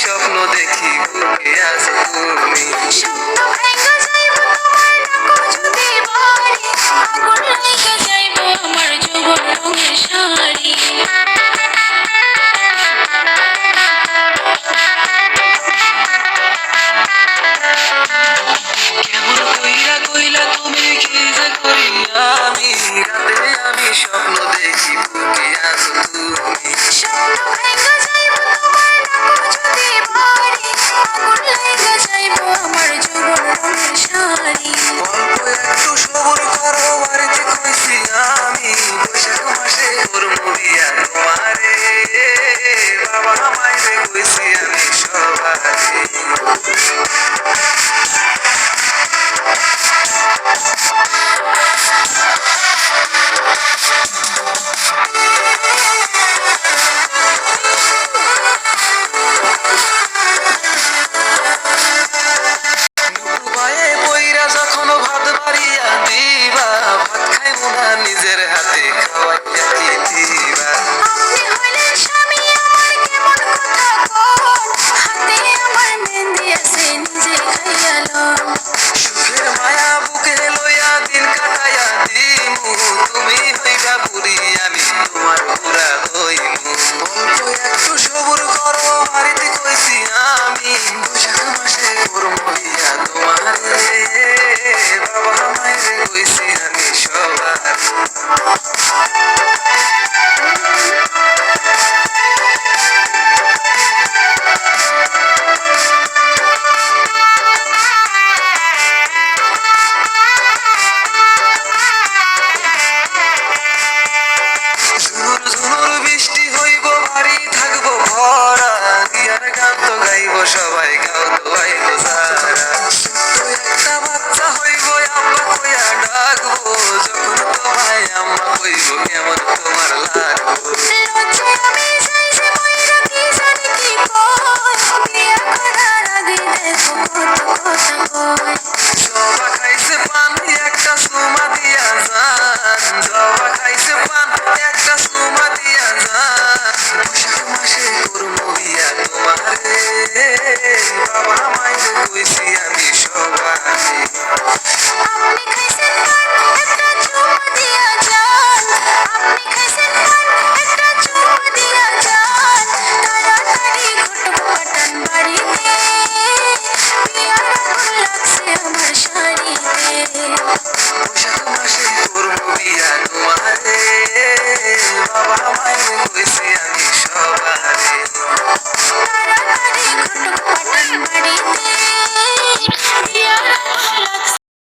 স্বপ্ন দেখি বুকে আছো তুমি। স্বপ্ন ভাঙা যাইব তোমার ডাকো যদি বাড়ি, আগুন লাইগা যাইব আমার যৌবন রঙের শাড়ি। কেমন কইরা কইলা তুমি কি যে করি আমি, রাতে আমি স্বপ্ন দেখি বুকে আছো তুমি। স্বপ্ন ভাঙা যাইব তোমার ডাকো যদি বাড়ি, আগুন লাইগা যাইব আমার যৌবন রঙের শাড়ি। অল্প একটু সবর করো, বাড়িতে কইছি আমি বৈশাখ মাসে করবো বিয়া তোমারে, বাবা মাইরে কইছি আমি সবারে। ডুবায়ে পইরা যখন ভাত বাড়িয়া দিবা, ভাত খাইবো না নিজের হাতে খাওয়াইয়া কি দিবা। আপনি হইলেন স্বামী আমার কেমন কথা কন, হাতে আমার মেহেন্দি আছে নিজে খাইয়া লন। সুখের মায়া বুকে লইয়া দিন কাটাইয়া দিমু, তুমি হইবা পুরি আমি তোমার পুরা হইমু। অল্প একটু সবুর করো, বাড়িতে কইছি আমি বৈশাখ মাসে করবো বিয়া তোমারে, বাবা মাইরে কইছি আমি সবার। ঝুনুর ঝুনুর বৃষ্টি হইব, বাড়ি থাকবো ভরা, দিয়ার গান তো গাইব সবাই, গাও তো আইব সারা। ছোট্ট একটা বাচ্চা হইব, আব্বা কইয়া ডাকবো, যখন তোমায় আম্মা কইব কেমন তোমার লাগবো। লজ্জায় আমি যাই যে মইরা কি জানি কি কয়, বিয়া করার আগে দেখো কত কথা কয়। জবা খাইছে পান একটা সুমা দিয়া যান, জবা খাইছে পান একটা সুমা দিয়া যান, বৈশাখ মাসে করবো বিয়া তোমারে, বাবা মাইরে কইছি আমি সবারে। আপনি খাইছেন পান একটা চুমা দিয়া যান, আপনি খাইছেন পান একটা চুমা দিয়া যান, তাড়াতাড়ি ঘটক পাঠান বাড়িতে, বিয়ার আগুন লাগছে আমার শাড়িতে। বৈশাখ মাসে